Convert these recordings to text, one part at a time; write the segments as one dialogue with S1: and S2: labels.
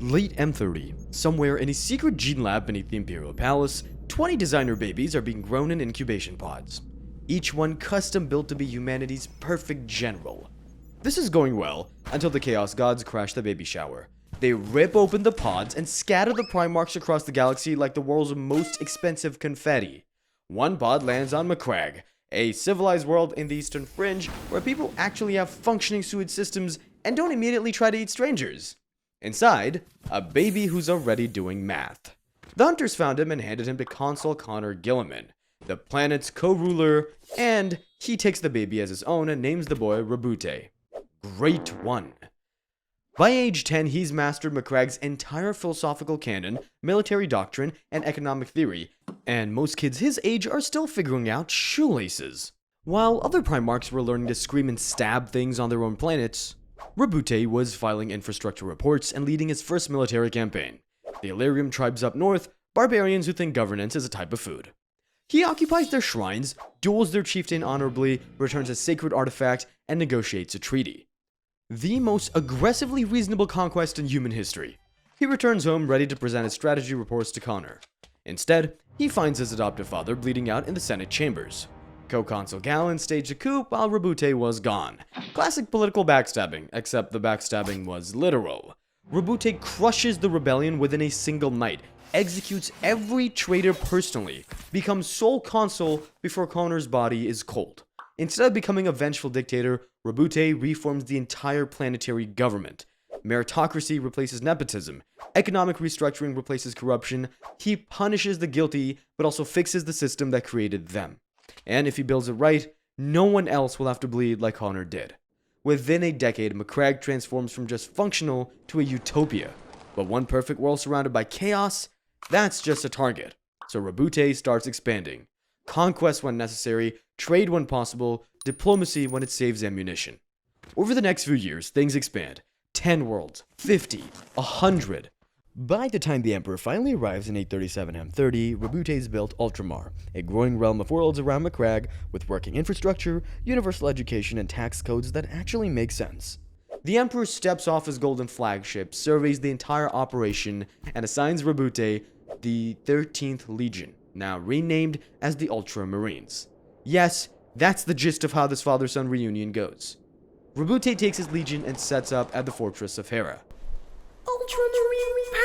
S1: Late M30, somewhere in a secret gene lab beneath the Imperial Palace, 20 designer babies are being grown in incubation pods. Each one custom built to be humanity's perfect general. This is going well until the Chaos Gods crash the baby shower. They rip open the pods and scatter the primarchs across the galaxy like the world's most expensive confetti. One pod lands on Macragge, a civilized world in the Eastern Fringe where people actually have functioning sewage systems and don't immediately try to eat strangers. Inside, a baby who's already doing math. The hunters found him and handed him to Consul Connor Guilliman, the planet's co-ruler, and he takes the baby as his own and names the boy Roboute. Great one. By age 10, he's mastered Macragge's entire philosophical canon, military doctrine, and economic theory, and most kids his age are still figuring out shoelaces. While other primarchs were learning to scream and stab things on their own planets, Roboute was filing infrastructure reports and leading his first military campaign. The Illyrium tribes up north, barbarians who think governance is a type of food. He occupies their shrines, duels their chieftain honorably, returns a sacred artifact, and negotiates a treaty. The most aggressively reasonable conquest in human history. He returns home ready to present his strategy reports to Connor. Instead, he finds his adoptive father bleeding out in the Senate chambers. Co-consul Gallon staged a coup while Roboute was gone. Classic political backstabbing, except the backstabbing was literal. Roboute crushes the rebellion within a single night, executes every traitor personally, becomes sole consul before Connor's body is cold. Instead of becoming a vengeful dictator, Roboute reforms the entire planetary government. Meritocracy replaces nepotism. Economic restructuring replaces corruption. He punishes the guilty, but also fixes the system that created them. And if he builds it right, no one else will have to bleed like Connor did. Within a decade, Macragge transforms from just functional to a utopia. But one perfect world surrounded by chaos? That's just a target. So Roboute starts expanding. Conquest when necessary, trade when possible, diplomacy when it saves ammunition. Over the next few years, things expand. 10 worlds, 50, 100. By the time the Emperor finally arrives in 837 M30, Roboute's built Ultramar, a growing realm of worlds around Macragge with working infrastructure, universal education, and tax codes that actually make sense. The Emperor steps off his golden flagship, surveys the entire operation, and assigns Roboute the 13th Legion, now renamed as the Ultramarines. Yes, that's the gist of how this father-son reunion goes. Roboute takes his legion and sets up at the fortress of Hera.
S2: Ultramarine power!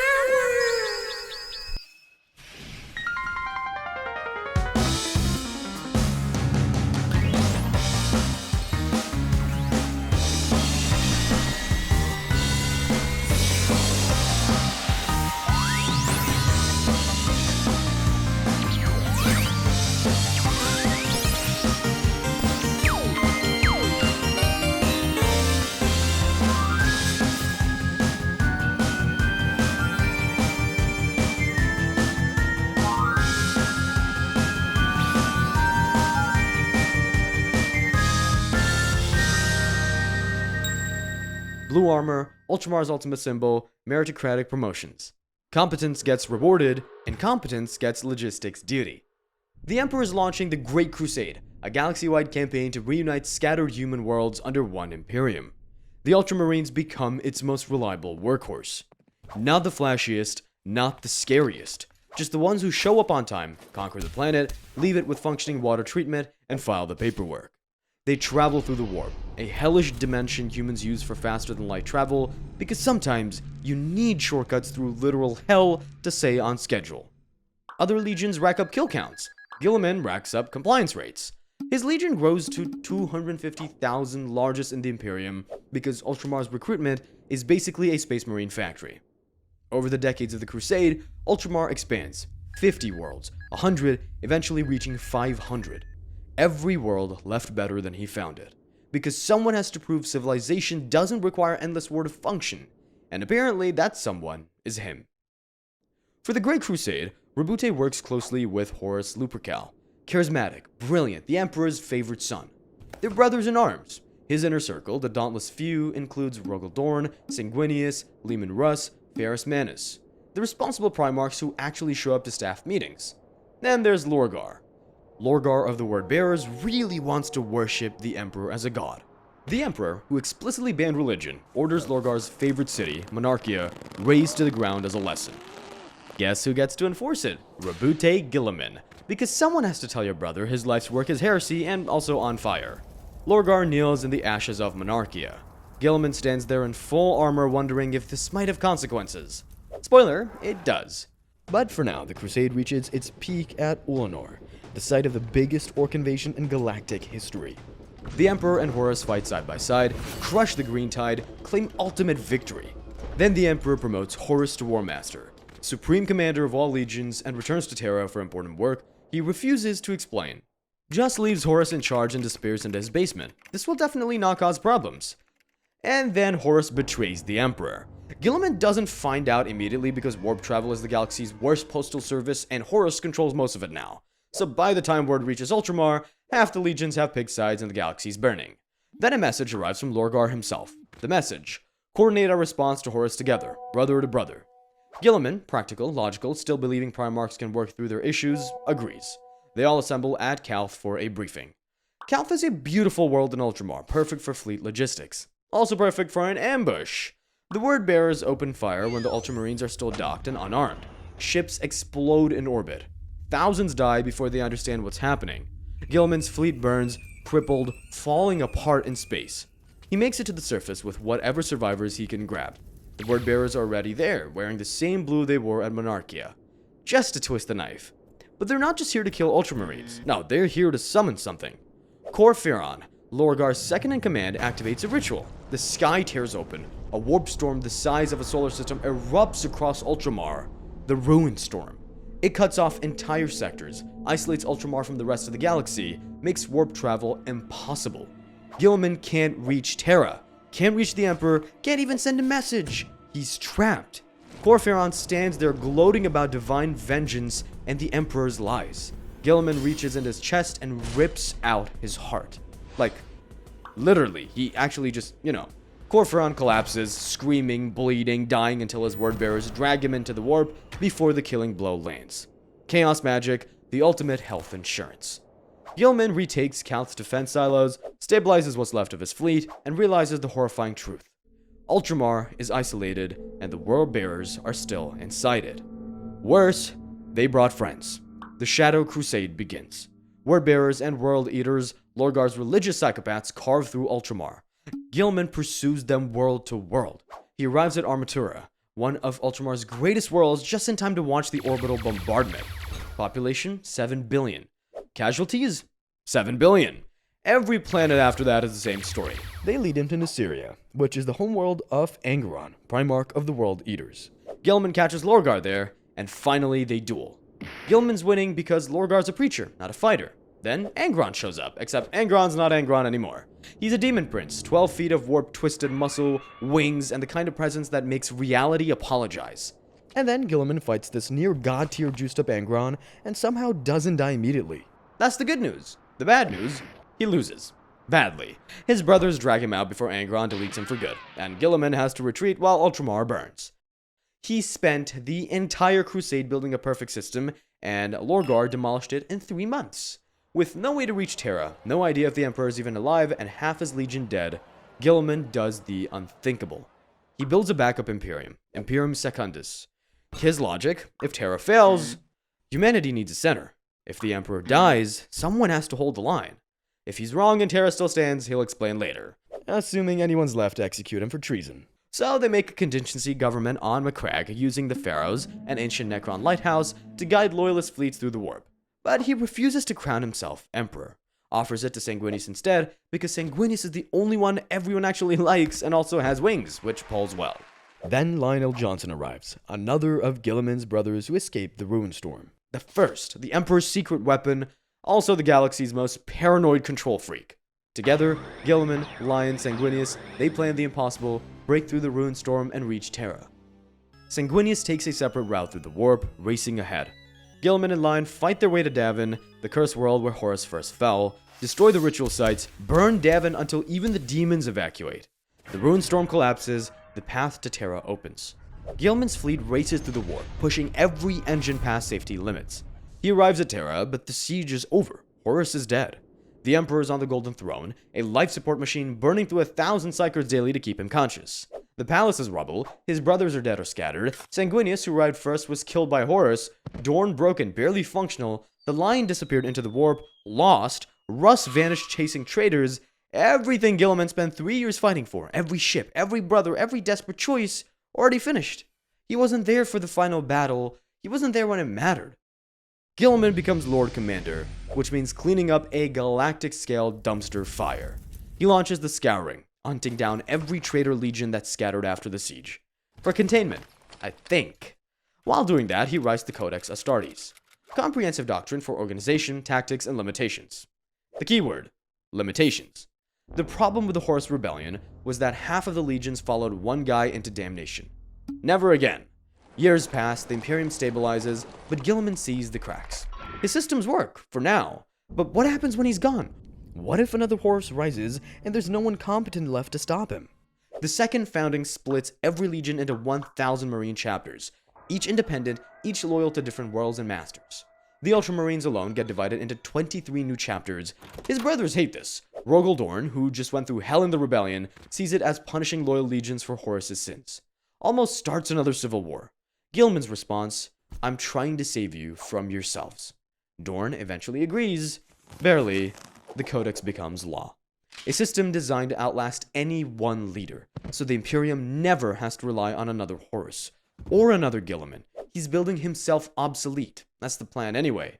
S1: Blue armor, Ultramar's ultimate symbol, meritocratic promotions. Competence gets rewarded, incompetence gets logistics duty. The Emperor is launching the Great Crusade, a galaxy-wide campaign to reunite scattered human worlds under one Imperium. The Ultramarines become its most reliable workhorse. Not the flashiest, not the scariest, just the ones who show up on time, conquer the planet, leave it with functioning water treatment, and file the paperwork. They travel through the warp, a hellish dimension humans use for faster-than-light travel, because sometimes you need shortcuts through literal hell to stay on schedule. Other legions rack up kill counts. Guilliman racks up compliance rates. His legion grows to 250,000, largest in the Imperium, because Ultramar's recruitment is basically a Space Marine factory. Over the decades of the Crusade, Ultramar expands. 50 worlds, 100, eventually reaching 500. Every world left better than he found it, because someone has to prove civilization doesn't require endless war to function, and apparently that someone is him. For the Great Crusade, Roboute works closely with Horus Lupercal, charismatic, brilliant, the Emperor's favorite son. They're brothers in arms. His inner circle, the Dauntless Few, includes Rogel Dorn, Sanguinius, Leman Russ, Ferrus Manus, the responsible primarchs who actually show up to staff meetings. Then there's Lorgar. Lorgar of the Word Bearers really wants to worship the Emperor as a god. The Emperor, who explicitly banned religion, orders Lorgar's favorite city, Monarchia, razed to the ground as a lesson. Guess who gets to enforce it? Roboute Guilliman, because someone has to tell your brother his life's work is heresy and also on fire. Lorgar kneels in the ashes of Monarchia. Guilliman stands there in full armor wondering if this might have consequences. Spoiler, it does. But for now, the crusade reaches its peak at Ulanor, the site of the biggest orc invasion in galactic history. The Emperor and Horus fight side by side, crush the Green Tide, claim ultimate victory. Then the Emperor promotes Horus to War Master, supreme commander of all legions, and returns to Terra for important work he refuses to explain. Just leaves Horus in charge and disappears into his basement. This will definitely not cause problems. And then Horus betrays the Emperor. Guilliman doesn't find out immediately because warp travel is the galaxy's worst postal service and Horus controls most of it now. So by the time word reaches Ultramar, half the legions have picked sides and the galaxy's burning. Then a message arrives from Lorgar himself. The message: coordinate our response to Horus together, brother to brother. Guilliman, practical, logical, still believing primarchs can work through their issues, agrees. They all assemble at Calth for a briefing. Calth is a beautiful world in Ultramar, perfect for fleet logistics. Also perfect for an ambush. The word bearers open fire when the Ultramarines are still docked and unarmed. Ships explode in orbit. Thousands die before they understand what's happening. Guilliman's fleet burns, crippled, falling apart in space. He makes it to the surface with whatever survivors he can grab. The word bearers are already there, wearing the same blue they wore at Monarchia. Just to twist the knife. But they're not just here to kill Ultramarines. No, they're here to summon something. Corphiron, Lorgar's second-in-command, activates a ritual. The sky tears open. A warp storm the size of a solar system erupts across Ultramar. The Ruin Storm. It cuts off entire sectors, isolates Ultramar from the rest of the galaxy, makes warp travel impossible. Guilliman can't reach Terra, can't reach the Emperor, can't even send a message. He's trapped. Corphiron stands there gloating about divine vengeance and the Emperor's lies. Guilliman reaches in his chest and rips out his heart. Like, literally, he actually just, Corphiron collapses, screaming, bleeding, dying until his word bearers drag him into the warp before the killing blow lands. Chaos magic, the ultimate health insurance. Guilliman retakes Calth's defense silos, stabilizes what's left of his fleet, and realizes the horrifying truth. Ultramar is isolated, and the world bearers are still inside it. Worse, they brought friends. The Shadow Crusade begins. Word bearers and world eaters, Lorgar's religious psychopaths, carve through Ultramar. Guilliman pursues them world to world. He arrives at Armatura, one of Ultramar's greatest worlds, just in time to watch the orbital bombardment. Population, 7 billion. Casualties, 7 billion. Every planet after that is the same story. They lead him to Nysiria, which is the homeworld of Angeron, Primarch of the World Eaters. Guilliman catches Lorgar there, and finally they duel. Guilliman's winning because Lorgar's a preacher, not a fighter. Then Angeron shows up, except Angeron's not Angeron anymore. He's a demon prince, 12 feet of warped twisted muscle, wings, and the kind of presence that makes reality apologize. And then Guilliman fights this near god tier juiced up Angeron and somehow doesn't die immediately. That's the good news. The bad news, he loses. Badly. His brothers drag him out before Angeron deletes him for good, and Guilliman has to retreat while Ultramar burns. He spent the entire crusade building a perfect system, and Lorgar demolished it in 3 months. With no way to reach Terra, no idea if the Emperor is even alive, and half his legion dead, Guilliman does the unthinkable. He builds a backup Imperium, Imperium Secundus. His logic: if Terra fails, humanity needs a center. If the Emperor dies, someone has to hold the line. If he's wrong and Terra still stands, he'll explain later, assuming anyone's left to execute him for treason. So they make a contingency government on Macragge using the Pharaohs, an ancient Necron lighthouse, to guide loyalist fleets through the warp. But he refuses to crown himself Emperor, offers it to Sanguinius instead, because Sanguinius is the only one everyone actually likes and also has wings, which pulls well. Then Lionel Johnson arrives, another of Guilliman's brothers who escaped the Ruin Storm. The first, the Emperor's secret weapon, also the galaxy's most paranoid control freak. Together, Guilliman, Lion, Sanguinius, they plan the impossible, break through the Ruin Storm and reach Terra. Sanguinius takes a separate route through the warp, racing ahead. Guilliman and Lion fight their way to Davin, the cursed world where Horus first fell, destroy the ritual sites, burn Davin until even the demons evacuate. The Ruin Storm collapses, the path to Terra opens. Guilliman's fleet races through the warp, pushing every engine past safety limits. He arrives at Terra, but the siege is over. Horus is dead. The Emperor is on the Golden Throne, a life support machine burning through 1,000 psychers daily to keep him conscious. The palace is rubble, his brothers are dead or scattered, Sanguinius, who arrived first, was killed by Horus, Dorn broken, barely functional, the Lion disappeared into the warp, lost, Russ vanished chasing traitors, everything Guilliman spent 3 years fighting for, every ship, every brother, every desperate choice, already finished. He wasn't there for the final battle, he wasn't there when it mattered. Guilliman becomes Lord Commander, which means cleaning up a galactic-scale dumpster fire. He launches the Scouring, hunting down every traitor legion that scattered after the siege. For containment, I think. While doing that, he writes the Codex Astartes. Comprehensive doctrine for organization, tactics, and limitations. The keyword, limitations. The problem with the Horus Rebellion was that half of the legions followed one guy into damnation. Never again. Years pass, the Imperium stabilizes, but Guilliman sees the cracks. His systems work, for now, but what happens when he's gone? What if another Horus rises and there's no one competent left to stop him? The second founding splits every legion into 1,000 Marine chapters, each independent, each loyal to different worlds and masters. The Ultramarines alone get divided into 23 new chapters. His brothers hate this. Rogel Dorn, who just went through hell in the rebellion, sees it as punishing loyal legions for Horus's sins. Almost starts another civil war. Guilliman's response, I'm trying to save you from yourselves. Dorn eventually agrees. Barely, the Codex becomes law. A system designed to outlast any one leader, so the Imperium never has to rely on another Horus, or another Guilliman. He's building himself obsolete. That's the plan anyway.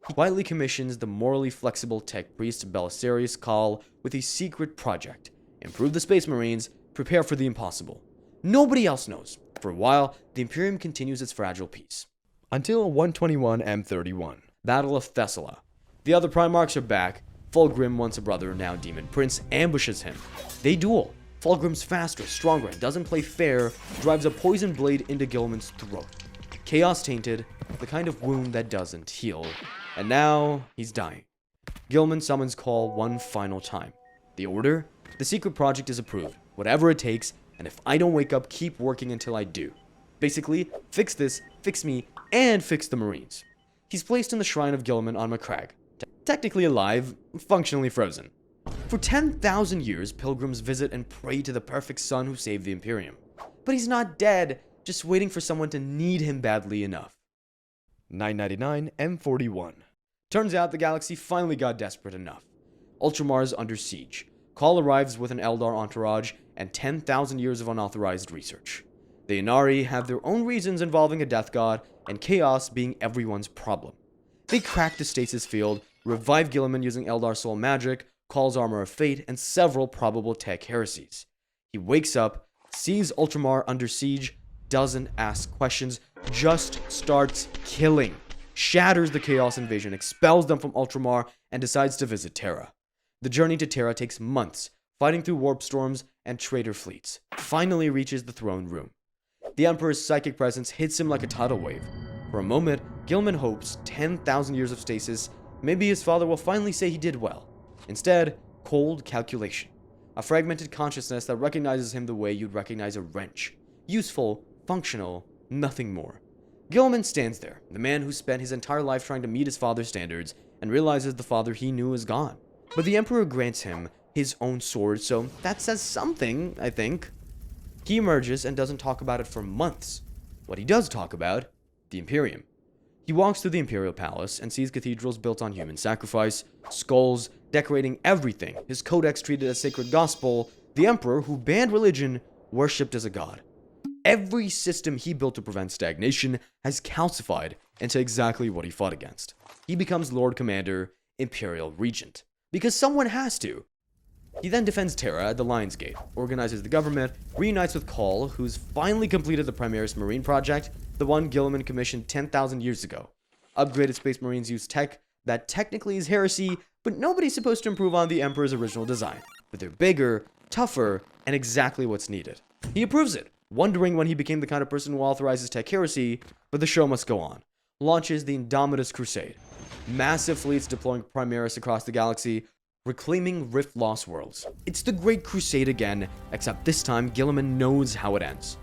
S1: He quietly commissions the morally flexible tech priest Belisarius Kahl with a secret project. Improve the Space Marines, prepare for the impossible. Nobody else knows. For a while, the Imperium continues its fragile peace. Until 121 M31, Battle of Thessalia. The other Primarchs are back. Fulgrim, once a brother, now Demon Prince, ambushes him. They duel. Fulgrim's faster, stronger, and doesn't play fair, drives a poison blade into Guilliman's throat. Chaos tainted, the kind of wound that doesn't heal. And now, he's dying. Guilliman summons Kahl one final time. The order? The secret project is approved. Whatever it takes, and if I don't wake up, keep working until I do. Basically, fix this, fix me, and fix the Marines. He's placed in the Shrine of Guilliman on Macragge. Technically alive, functionally frozen. For 10,000 years, pilgrims visit and pray to the perfect son who saved the Imperium. But he's not dead, just waiting for someone to need him badly enough. 999 M41. Turns out the galaxy finally got desperate enough. Ultramar is under siege. Kahl arrives with an Eldar entourage and 10,000 years of unauthorized research. The Inari have their own reasons involving a death god and chaos being everyone's problem. They crack the stasis field, revive Guilliman using Eldar soul magic, Kahl's armor of fate, and several probable tech heresies. He wakes up, sees Ultramar under siege, doesn't ask questions, just starts killing, shatters the Chaos Invasion, expels them from Ultramar, and decides to visit Terra. The journey to Terra takes months, fighting through warp storms and traitor fleets. Finally reaches the throne room. The Emperor's psychic presence hits him like a tidal wave. For a moment, Guilliman hopes 10,000 years of stasis, maybe his father will finally say he did well. Instead, cold calculation. A fragmented consciousness that recognizes him the way you'd recognize a wrench. Useful, functional, nothing more. Guilliman stands there, the man who spent his entire life trying to meet his father's standards, and realizes the father he knew is gone. But the Emperor grants him his own sword, so that says something, I think. He emerges and doesn't talk about it for months. What he does talk about, the Imperium. He walks through the Imperial Palace and sees cathedrals built on human sacrifice, skulls, decorating everything, his codex treated as sacred gospel, the Emperor, who banned religion, worshipped as a god. Every system he built to prevent stagnation has calcified into exactly what he fought against. He becomes Lord Commander, Imperial Regent. Because someone has to. He then defends Terra at the Lion's Gate, organizes the government, reunites with Kahl, who's finally completed the Primaris Marine project, the one Guilliman commissioned 10,000 years ago. Upgraded Space Marines use tech that technically is heresy, but nobody's supposed to improve on the Emperor's original design. But they're bigger, tougher, and exactly what's needed. He approves it, wondering when he became the kind of person who authorizes tech heresy, but the show must go on. Launches the Indomitus crusade. Massive fleets deploying Primaris across the galaxy, reclaiming Rift-Lost worlds. It's the Great Crusade again, except this time Guilliman knows how it ends.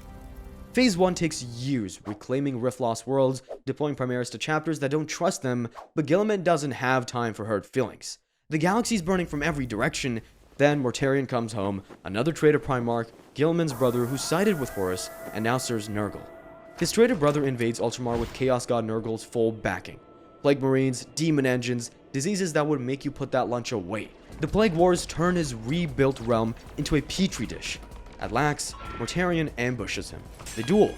S1: Phase 1 takes years, reclaiming Rift-Lost worlds, deploying Primaris to chapters that don't trust them, but Guilliman doesn't have time for hurt feelings. The galaxy's burning from every direction. Then Mortarion comes home, another traitor Primarch, Guilliman's brother who sided with Horus and now serves Nurgle. His traitor brother invades Ultramar with Chaos God Nurgle's full backing. Plague Marines, demon engines, diseases that would make you put that lunch away. The Plague Wars turn his rebuilt realm into a petri dish. At Lax, Mortarion ambushes him. They duel.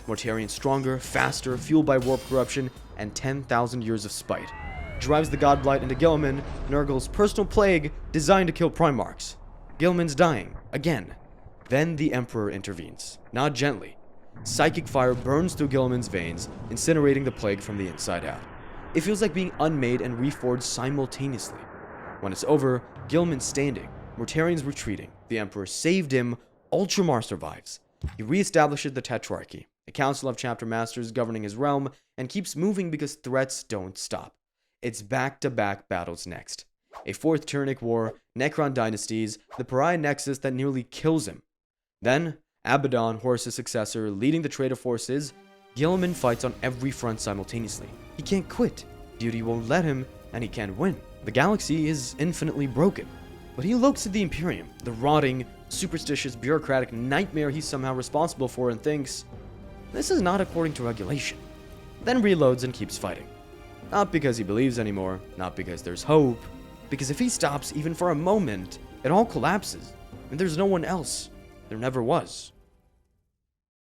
S1: Mortarion stronger, faster, fueled by warp corruption and 10,000 years of spite. Drives the Godblight into Guilliman, Nurgle's personal plague designed to kill Primarchs. Guilliman's dying, again. Then the Emperor intervenes, not gently. Psychic fire burns through Guilliman's veins, incinerating the plague from the inside out. It feels like being unmade and reforged simultaneously. When it's over, Guilliman's standing, Mortarion's retreating. The Emperor saved him, Ultramar survives. He reestablishes the Tetrarchy, a council of chapter masters governing his realm, and keeps moving because threats don't stop. It's back-to-back battles next. A fourth Turnic War, Necron dynasties, the Pariah Nexus that nearly kills him. Then, Abaddon, Horus' successor, leading the traitor forces, Guilliman fights on every front simultaneously. He can't quit, duty won't let him, and he can't win. The galaxy is infinitely broken. But he looks at the Imperium, the rotting, superstitious, bureaucratic nightmare he's somehow responsible for, and thinks, this is not according to regulation. Then reloads and keeps fighting. Not because he believes anymore, not because there's hope, because if he stops even for a moment, it all collapses, and there's no one else. There never was.